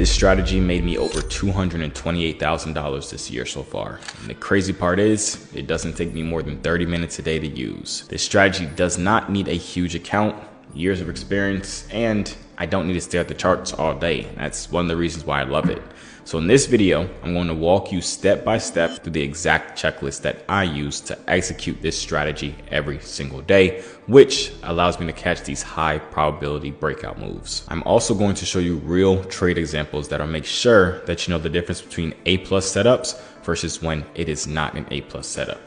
This strategy made me over $228,000 this year so far. And the crazy part is, it doesn't take me more than 30 minutes a day to use. This strategy does not need a huge account, years of experience, and I don't need to stare at the charts all day. That's one of the reasons why I love it. So in this video, I'm going to walk you step by step through the exact checklist that I use to execute this strategy every single day, which allows me to catch these high probability breakout moves. I'm also going to show you real trade examples that'll make sure that you know the difference between A+ setups versus when it is not an A+ setup.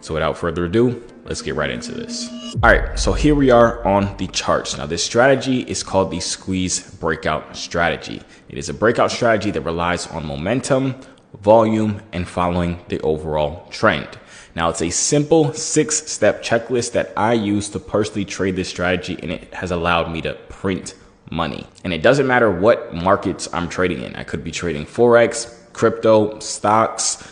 So without further ado, let's get right into this. All right, so here we are on the charts. Now this strategy is called the squeeze breakout strategy. It is a breakout strategy that relies on momentum, volume, and following the overall trend. Now it's a simple 6-step checklist that I use to personally trade this strategy, and it has allowed me to print money. And it doesn't matter what markets I'm trading in. I could be trading Forex, crypto, stocks,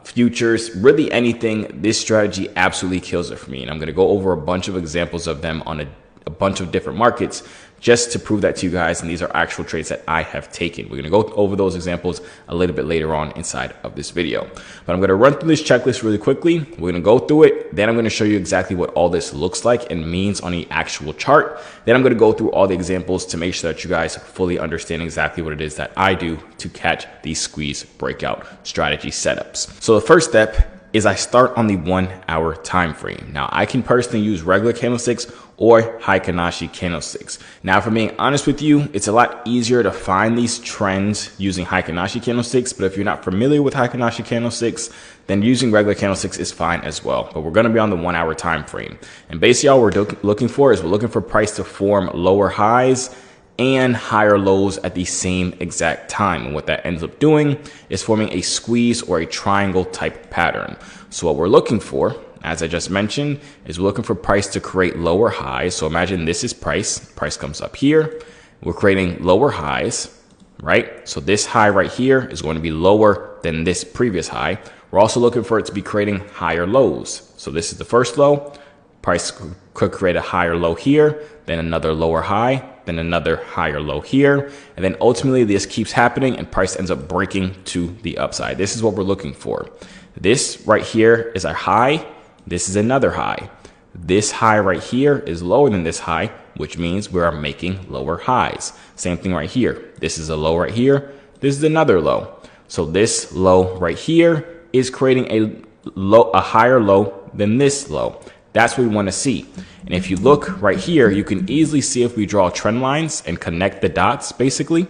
futures, really anything. This strategy absolutely kills it for me. And I'm going to go over a bunch of examples of them on a bunch of different markets just to prove that to you guys. And these are actual trades that I have taken. We're going to go over those examples a little bit later on inside of this video. But I'm going to run through this checklist really quickly. We're going to go through it. Then I'm going to show you exactly what all this looks like and means on the actual chart. Then I'm going to go through all the examples to make sure that you guys fully understand exactly what it is that I do to catch these squeeze breakout strategy setups. So the first step is I start on the 1 hour time frame. Now I can personally use regular candlesticks or Heikin-Ashi candlesticks. Now, if I'm being honest with you, it's a lot easier to find these trends using Heikin-Ashi candlesticks. But if you're not familiar with Heikin-Ashi candlesticks, then using regular candlesticks is fine as well. But we're going to be on the 1 hour time frame. And basically all we're looking for is we're looking for price to form lower highs and higher lows at the same exact time. And what that ends up doing is forming a squeeze or a triangle type pattern. So what we're looking for, as I just mentioned, is we're looking for price to create lower highs. So imagine this is price. Price comes up here. We're creating lower highs, right? So this high right here is going to be lower than this previous high. We're also looking for it to be creating higher lows. So this is the first low. Price could create a higher low here, then another lower high, then another higher low here. And then ultimately this keeps happening and price ends up breaking to the upside. This is what we're looking for. This right here is a high. This is another high. This high right here is lower than this high, which means we are making lower highs. Same thing right here. This is a low right here. This is another low. So this low right here is creating a higher low than this low. That's what we want to see. And if you look right here, you can easily see if we draw trend lines and connect the dots, basically,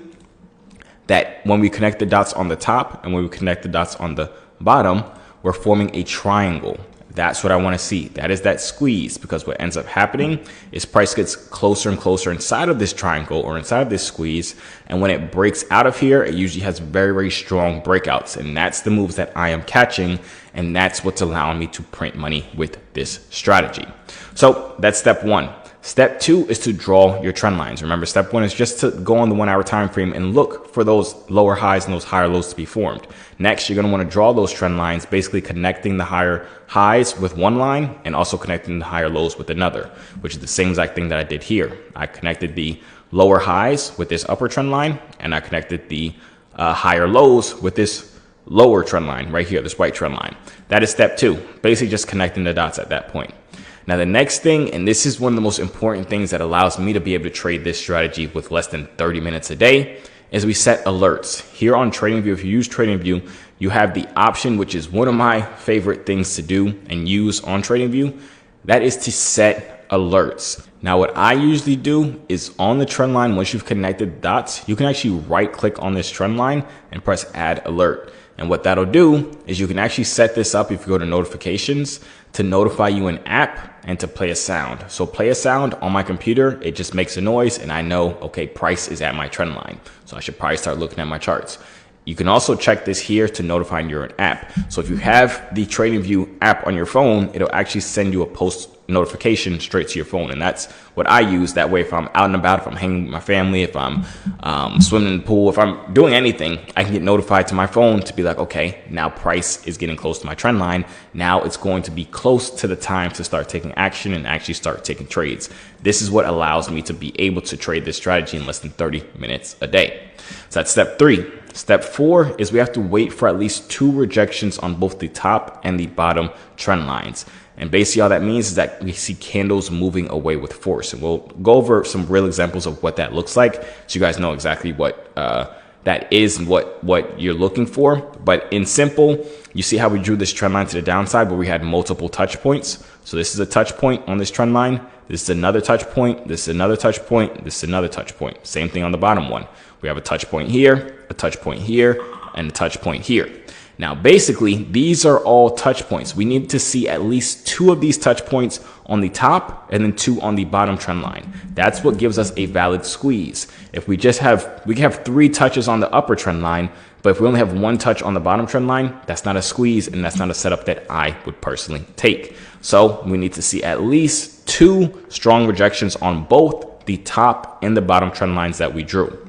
that when we connect the dots on the top and when we connect the dots on the bottom, we're forming a triangle. That's what I want to see. That is that squeeze, because what ends up happening is price gets closer and closer inside of this triangle or inside of this squeeze. And when it breaks out of here, it usually has very, very strong breakouts. And that's the moves that I am catching. And that's what's allowing me to print money with this strategy. So that's step one. Step two is to draw your trend lines. Remember, step one is just to go on the 1 hour time frame and look for those lower highs and those higher lows to be formed. Next, you're going to want to draw those trend lines, basically connecting the higher highs with one line and also connecting the higher lows with another, which is the same exact thing that I did here. I connected the lower highs with this upper trend line, and I connected the higher lows with this lower trend line right here, this white trend line. That is step two, basically just connecting the dots at that point. Now, the next thing, and this is one of the most important things that allows me to be able to trade this strategy with less than 30 minutes a day, is we set alerts. Here on TradingView, if you use TradingView, you have the option, which is one of my favorite things to do and use on TradingView. That is to set alerts. Now, what I usually do is on the trend line, once you've connected dots, you can actually right click on this trend line and press add alert. And what that'll do is you can actually set this up if you go to notifications to notify you an app and to play a sound. So play a sound on my computer, it just makes a noise and I know, okay, price is at my trend line. So I should probably start looking at my charts. You can also check this here to notify your app. So if you have the TradingView app on your phone, it'll actually send you a post notification straight to your phone. And that's what I use. That way, if I'm out and about, if I'm hanging with my family, if I'm swimming in the pool, if I'm doing anything, I can get notified to my phone to be like, okay, now price is getting close to my trend line. Now it's going to be close to the time to start taking action and actually start taking trades. This is what allows me to be able to trade this strategy in less than 30 minutes a day. So that's step 3. Step 4 is we have to wait for at least 2 rejections on both the top and the bottom trend lines. And basically all that means is that we see candles moving away with force. And we'll go over some real examples of what that looks like so you guys know exactly what that is and what you're looking for. But in simple, you see how we drew this trend line to the downside where we had multiple touch points. So this is a touch point on this trend line. This is another touch point. This is another touch point. This is another touch point. Same thing on the bottom one. We have a touch point here, a touch point here, and a touch point here. Now, basically, these are all touch points. We need to see at least 2 of these touch points on the top and then 2 on the bottom trend line. That's what gives us a valid squeeze. If we can have 3 touches on the upper trend line, but if we only have 1 touch on the bottom trend line, that's not a squeeze and that's not a setup that I would personally take. So we need to see at least 2 strong rejections on both the top and the bottom trend lines that we drew.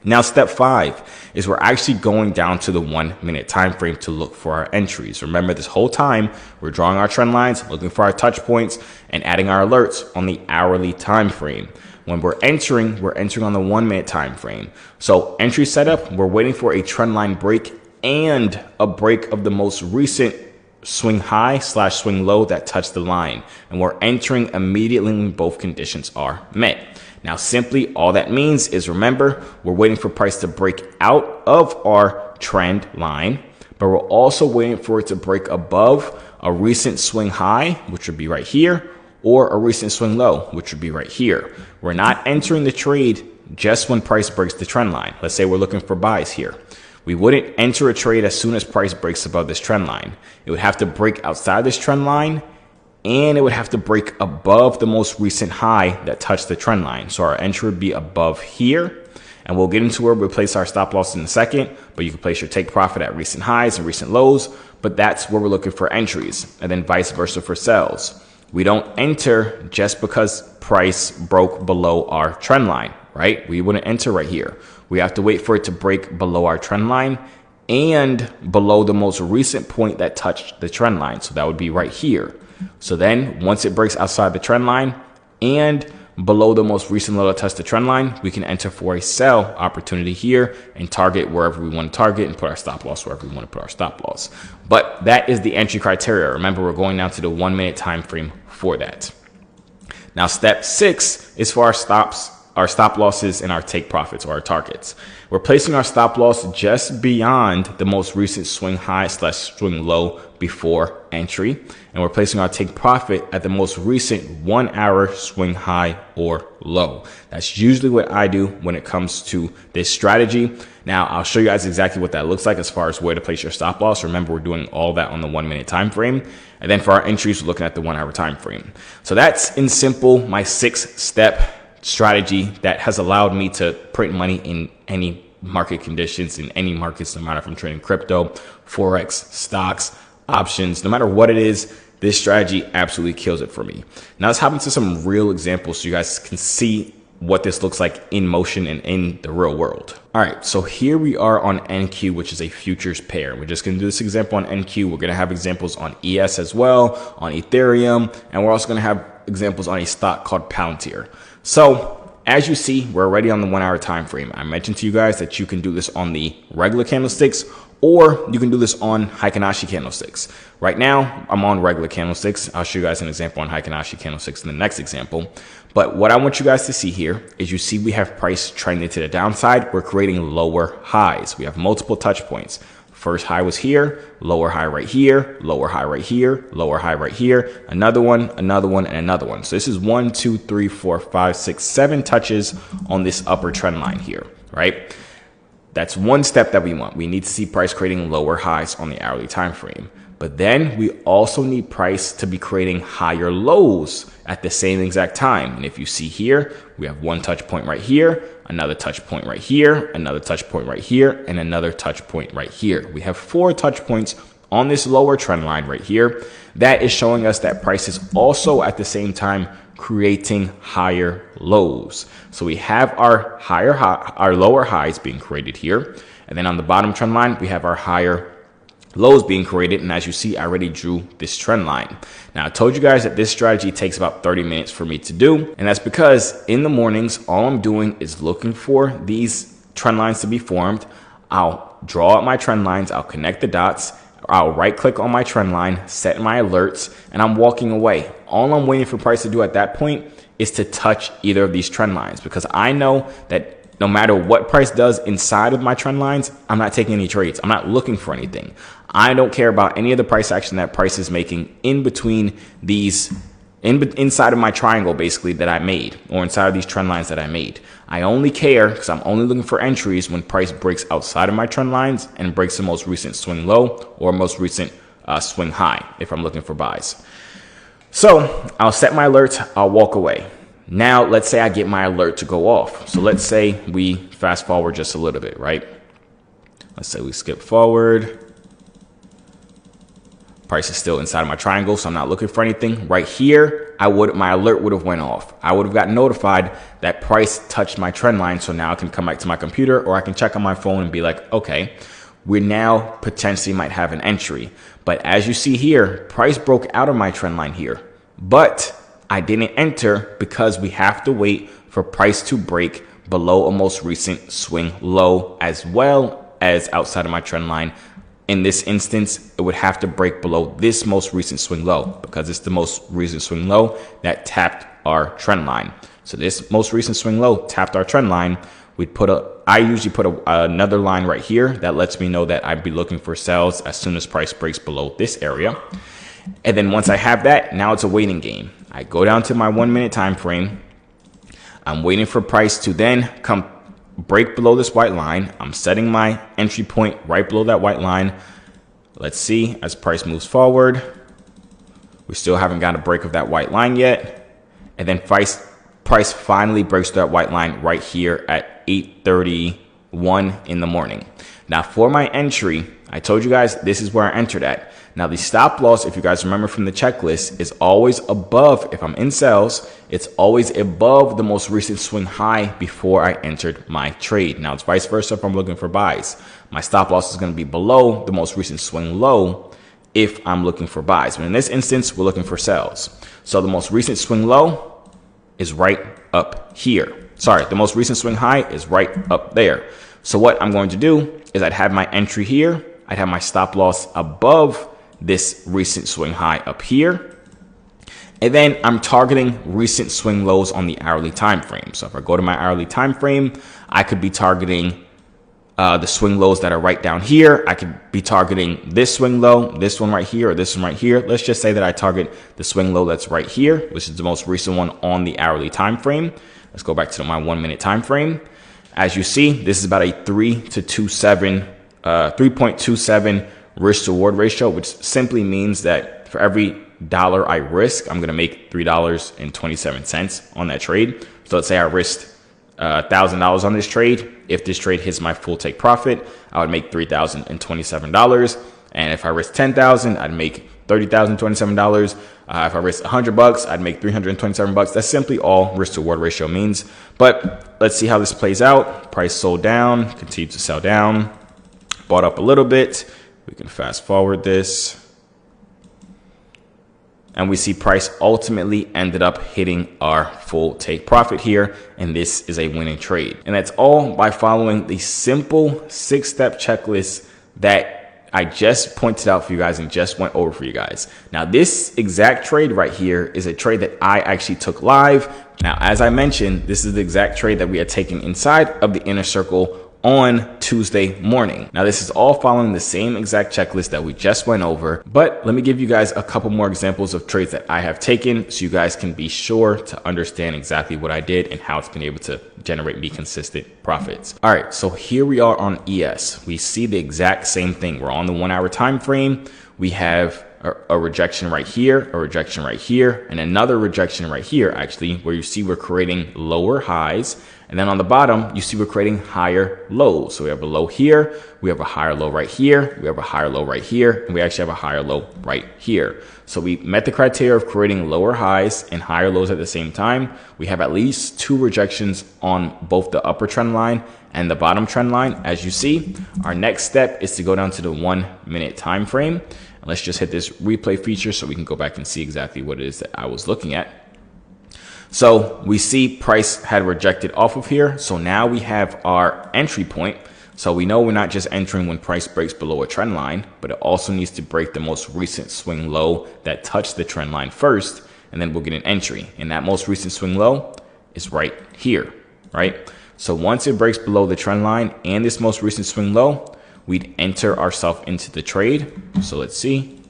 Now, step 5 is we're actually going down to the 1-minute time frame to look for our entries. Remember, this whole time we're drawing our trend lines, looking for our touch points, and adding our alerts on the hourly time frame. When we're entering on the 1-minute time frame. So entry setup, we're waiting for a trend line break and a break of the most recent swing high / swing low that touched the line. And we're entering immediately when both conditions are met. Now, simply all that means is, remember, we're waiting for price to break out of our trend line, but we're also waiting for it to break above a recent swing high, which would be right here, or a recent swing low, which would be right here. We're not entering the trade just when price breaks the trend line. Let's say we're looking for buys here. We wouldn't enter a trade as soon as price breaks above this trend line. It would have to break outside this trend line, and it would have to break above the most recent high that touched the trend line. So our entry would be above here, and we'll get into where we place our stop loss in a second, but you can place your take profit at recent highs and recent lows, but that's where we're looking for entries, and then vice versa for sells. We don't enter just because price broke below our trend line, right? We wouldn't enter right here. We have to wait for it to break below our trend line and below the most recent point that touched the trend line. So that would be right here. So then once it breaks outside the trend line and below the most recent low that touched the trend line, we can enter for a sell opportunity here and target wherever we want to target and put our stop loss wherever we want to put our stop loss. But that is the entry criteria. Remember, we're going down to the 1-minute time frame for that. Now, step 6 is for our stop losses and our take profits, or our targets. We're placing our stop loss just beyond the most recent swing high / swing low before entry. And we're placing our take profit at the most recent 1-hour swing high or low. That's usually what I do when it comes to this strategy. Now, I'll show you guys exactly what that looks like as far as where to place your stop loss. Remember, we're doing all that on the 1-minute time frame. And then for our entries, we're looking at the 1-hour time frame. So that's, in simple, my 6-step strategy that has allowed me to print money in any market conditions, in any markets, no matter if I'm trading crypto, Forex, stocks, options, no matter what it is. This strategy absolutely kills it for me. Now let's hop into some real examples so you guys can see what this looks like in motion and in the real world. All right, so here we are on NQ, which is a futures pair. We're just gonna do this example on NQ. We're gonna have examples on ES as well, on Ethereum, and we're also gonna have examples on a stock called Palantir. So as you see, we're already on the 1-hour time frame. I mentioned to you guys that you can do this on the regular candlesticks, or you can do this on Heikin Ashi candlesticks. Right now, I'm on regular candlesticks. I'll show you guys an example on Heikin Ashi candlesticks in the next example. But what I want you guys to see here is you see we have price trending to the downside. We're creating lower highs. We have multiple touch points. First high was here, lower high right here, lower high right here, lower high right here, another one, and another one. So this is 1, 2, 3, 4, 5, 6, 7 touches on this upper trend line here, right? That's one step that we want. We need to see price creating lower highs on the hourly time frame. But then we also need price to be creating higher lows at the same exact time. And if you see here, we have one touch point right here, another touch point right here, another touch point right here, and another touch point right here. We have 4 touch points on this lower trend line right here. That is showing us that price is also at the same time creating higher lows. So we have our our lower highs being created here. And then on the bottom trend line, we have our higher lows being created. And as you see, I already drew this trend line. Now I told you guys that this strategy takes about 30 minutes for me to do. And that's because in the mornings, all I'm doing is looking for these trend lines to be formed. I'll draw out my trend lines. I'll connect the dots. I'll right click on my trend line, set my alerts, and I'm walking away. All I'm waiting for price to do at that point is to touch either of these trend lines, because I know that no matter what price does inside of my trend lines, I'm not taking any trades. I'm not looking for anything. I don't care about any of the price action that price is making in between these, inside of my triangle basically that I made, or inside of these trend lines that I made. I only care because I'm only looking for entries when price breaks outside of my trend lines and breaks the most recent swing low or most recent swing high if I'm looking for buys. So I'll set my alert, I'll walk away. Now let's say I get my alert to go off. So let's say we fast forward just a little bit, right? Let's say we skip forward. Price is still inside of my triangle, so I'm not looking for anything. Right here, my alert would have went off. I would have got notified that price touched my trend line, so now I can come back to my computer, or I can check on my phone and be like, okay, we now potentially might have an entry. But as you see here, price broke out of my trend line here, but I didn't enter because we have to wait for price to break below a most recent swing low, as well as outside of my trend line. In this instance, it would have to break below this most recent swing low, because it's the most recent swing low that tapped our trend line. So this most recent swing low tapped our trend line. I usually put another line right here that lets me know that I'd be looking for sales as soon as price breaks below this area. And then once I have that, now it's a waiting game. I go down to my 1 minute time frame. I'm waiting for price to then come break below this white line. I'm setting my entry point right below that white line. Let's see, as price moves forward, we still haven't got a break of that white line yet. And then price finally breaks that white line right here at 8:31 in the morning. Now for my entry, I told you guys this is where I entered at. Now the stop loss, if you guys remember from the checklist, is always above, if I'm in sales, it's always above the most recent swing high before I entered my trade. Now it's vice versa if I'm looking for buys. My stop loss is going to be below the most recent swing low if I'm looking for buys. But in this instance, we're looking for sales. So the most recent swing low is right up here. Sorry, the most recent swing high is right up there. So what I'm going to do is I'd have my entry here. I'd have my stop loss above this recent swing high up here. And then I'm targeting recent swing lows on the hourly time frame. So if I go to my hourly time frame, I could be targeting the swing lows that are right down here. I could be targeting this swing low, this one right here, or this one right here. Let's just say that I target the swing low that's right here, which is the most recent one on the hourly time frame. Let's go back to my 1 minute time frame. As you see, this is about a 3.27 risk to reward ratio, which simply means that for every dollar I risk, I'm going to make $3.27 on that trade. So let's say I risked $1,000 on this trade. If this trade hits my full take profit, I would make $3,027. And if I risk 10,000, I'd make $30,027. If I risk $100, I'd make $327. That's simply all risk to reward ratio means. But let's see how this plays out. Price sold down, continued to sell down, bought up a little bit. We can fast forward this. And we see price ultimately ended up hitting our full take profit here. And this is a winning trade. And that's all by following the simple 6-step checklist that I just pointed out for you guys and just went over for you guys. Now, this exact trade right here is a trade that I actually took live. Now, as I mentioned, this is the exact trade that we had taken inside of the inner circle on Tuesday morning. Now, this is all following the same exact checklist that we just went over, but let me give you guys a couple more examples of trades that I have taken so you guys can be sure to understand exactly what I did and how it's been able to generate me consistent profits. All right, so here we are on ES. We see the exact same thing. We're on the 1 hour time frame. we have a rejection right here, a rejection right here, and another rejection right here, actually, where you see we're creating lower highs. And then on the bottom, you see we're creating higher lows. So we have a low here, we have a higher low right here, we have a higher low right here, and we actually have a higher low right here. So we met the criteria of creating lower highs and higher lows at the same time. We have at least 2 rejections on both the upper trend line and the bottom trend line. As you see, our next step is to go down to the 1 minute time frame. Let's just hit this replay feature so we can go back and see exactly what it is that I was looking at. So we see price had rejected off of here. So now we have our entry point. So we know we're not just entering when price breaks below a trend line, but it also needs to break the most recent swing low that touched the trend line first, and then we'll get an entry. And that most recent swing low is right here, right? So once it breaks below the trend line and this most recent swing low, we'd enter ourselves into the trade. So let's see.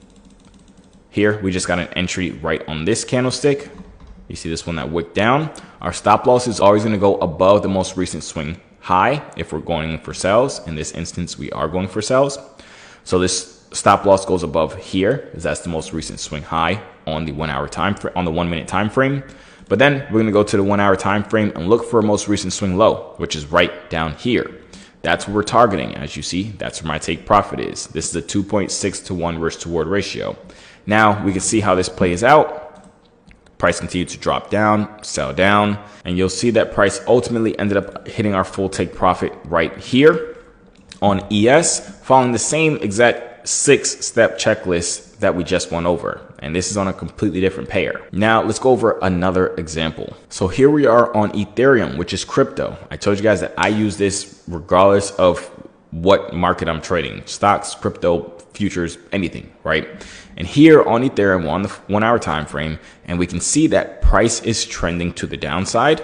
Here, we just got an entry right on this candlestick. You see this one that wicked down. Our stop loss is always going to go above the most recent swing high if we're going for sales. In this instance, we are going for sales. So this stop loss goes above here, because that's the most recent swing high on the 1 hour time on the 1 minute time frame. But then we're going to go to the 1 hour time frame and look for a most recent swing low, which is right down here. That's what we're targeting. As you see, that's where my take profit is. This is a 2.6 to 1 risk to reward ratio. Now we can see how this plays out. Price continued to drop down, sell down, and you'll see that price ultimately ended up hitting our full take profit right here on ES, following the same exact 6-step checklist that we just went over. And this is on a completely different pair. Now let's go over another example. So here we are on Ethereum, which is crypto. I told you guys that I use this regardless of what market I'm trading, stocks, crypto, futures, anything, right? And here on Ethereum, we're on the 1 hour time frame, and we can see that price is trending to the downside,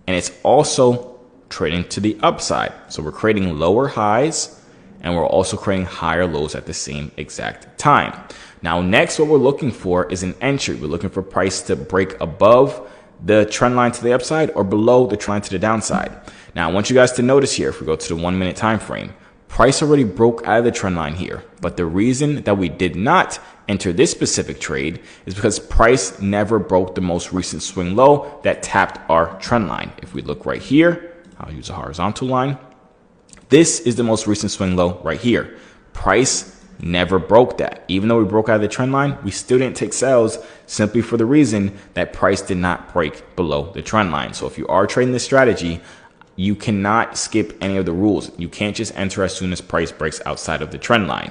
and it's also trading to the upside. So we're creating lower highs, and we're also creating higher lows at the same exact time. Now, next, what we're looking for is an entry. We're looking for price to break above the trend line to the upside or below the trend line to the downside. Now, I want you guys to notice here, if we go to the 1 minute time frame, price already broke out of the trend line here. But the reason that we did not enter this specific trade is because price never broke the most recent swing low that tapped our trend line. If we look right here, I'll use a horizontal line. This is the most recent swing low right here. Price never broke that. Even though we broke out of the trend line, we still didn't take sales simply for the reason that price did not break below the trend line. So if you are trading this strategy, you cannot skip any of the rules. You can't just enter as soon as price breaks outside of the trend line.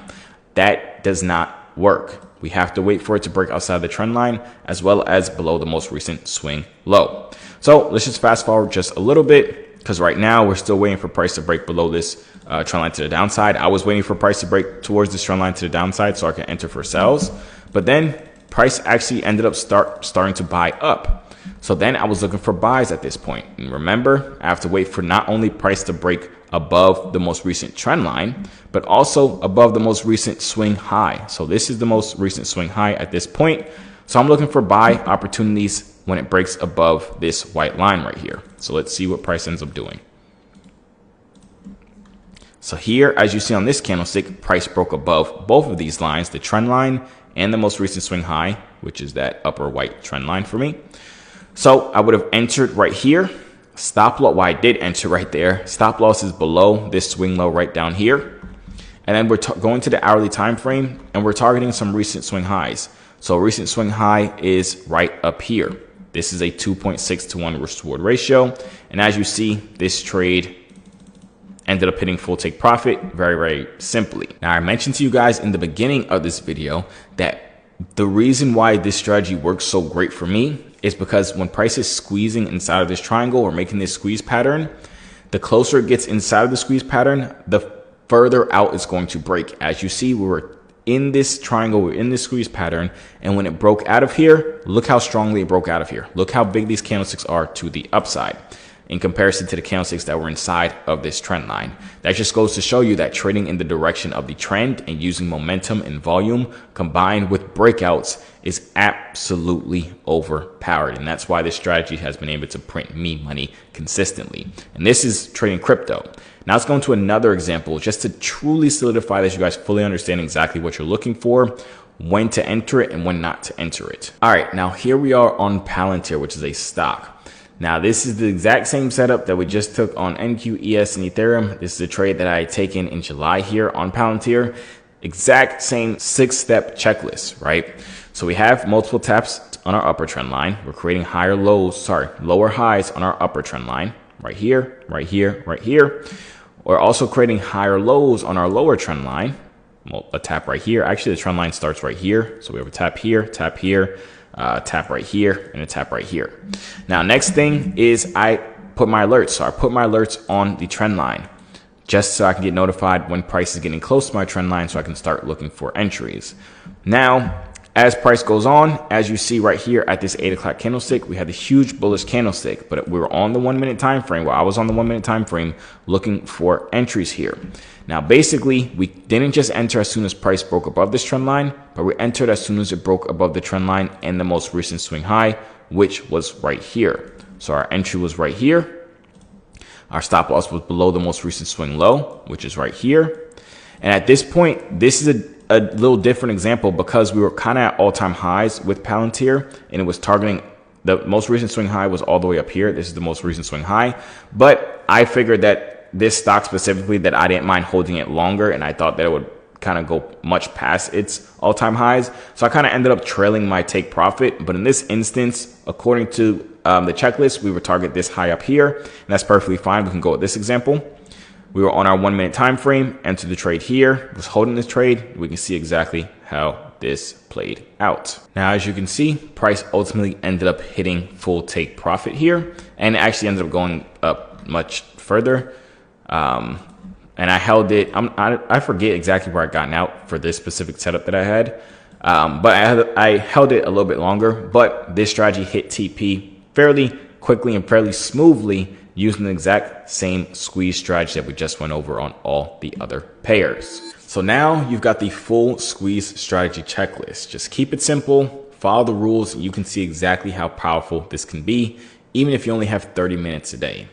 That does not work. We have to wait for it to break outside the trend line as well as below the most recent swing low. So let's just fast forward just a little bit, because right now we're still waiting for price to break below this trend line to the downside. I was waiting for price to break towards this trend line to the downside so I can enter for sales. But then price actually ended up starting to buy up. So then I was looking for buys at this point. And remember, I have to wait for not only price to break above the most recent trend line, but also above the most recent swing high. So this is the most recent swing high at this point. So I'm looking for buy opportunities when it breaks above this white line right here. So let's see what price ends up doing. So here, as you see on this candlestick, price broke above both of these lines, the trend line and the most recent swing high, which is that upper white trend line for me. So I would have entered right here. Stop loss, well, I did enter right there. Stop loss is below this swing low right down here. And then we're going to the hourly time frame, and we're targeting some recent swing highs. So recent swing high is right up here. This is a 2.6 to 1 risk to reward ratio. And as you see, this trade ended up hitting full take profit very, very simply. Now, I mentioned to you guys in the beginning of this video that the reason why this strategy works so great for me is because when price is squeezing inside of this triangle or making this squeeze pattern, the closer it gets inside of the squeeze pattern, the further out it's going to break. As you see, we were in this triangle, we're in this squeeze pattern, and when it broke out of here, look how strongly it broke out of here. Look how big these candlesticks are to the upside in comparison to the candlesticks that were inside of this trend line. That just goes to show you that trading in the direction of the trend and using momentum and volume combined with breakouts is absolutely overpowered. And that's why this strategy has been able to print me money consistently. And this is trading crypto. Now let's go into another example just to truly solidify that you guys fully understand exactly what you're looking for, when to enter it and when not to enter it. All right, now here we are on Palantir, which is a stock. Now this is the exact same setup that we just took on NQ, ES, and Ethereum. This is a trade that I had taken in July here on Palantir. Exact same 6-step checklist, right? So we have multiple taps on our upper trend line. We're creating lower highs on our upper trend line, right here, right here, right here. We're also creating higher lows on our lower trend line. Well, a tap right here. Actually, the trend line starts right here. So we have a tap here, tap right here, and a tap right here. Now, next thing is I put my alerts. So I put my alerts on the trend line just so I can get notified when price is getting close to my trend line so I can start looking for entries. Now, as price goes on, as you see right here at this 8 o'clock candlestick, we had the huge bullish candlestick, but we were on the 1 minute time frame. Well, I was on the 1 minute time frame looking for entries here. Now, basically, we didn't just enter as soon as price broke above this trend line, but we entered as soon as it broke above the trend line and the most recent swing high, which was right here. So our entry was right here. Our stop loss was below the most recent swing low, which is right here. And at this point, this is a little different example because we were kind of at all-time highs with Palantir, and it was targeting the most recent swing high was all the way up here. This is the most recent swing high. But I figured that this stock specifically, that I didn't mind holding it longer, and I thought that it would kind of go much past its all-time highs. So I kind of ended up trailing my take profit. But in this instance, according to the checklist, we would target this high up here, and that's perfectly fine. We can go with this example. We were on our 1 minute time frame, entered the trade here, was holding this trade. We can see exactly how this played out. Now, as you can see, price ultimately ended up hitting full take profit here, and it actually ended up going up much further. And I held it. I forget exactly where I gotten out for this specific setup that I had, but I held it a little bit longer. But this strategy hit TP fairly quickly and fairly smoothly, using the exact same squeeze strategy that we just went over on all the other pairs. So now you've got the full squeeze strategy checklist. Just keep it simple, follow the rules, and you can see exactly how powerful this can be, even if you only have 30 minutes a day.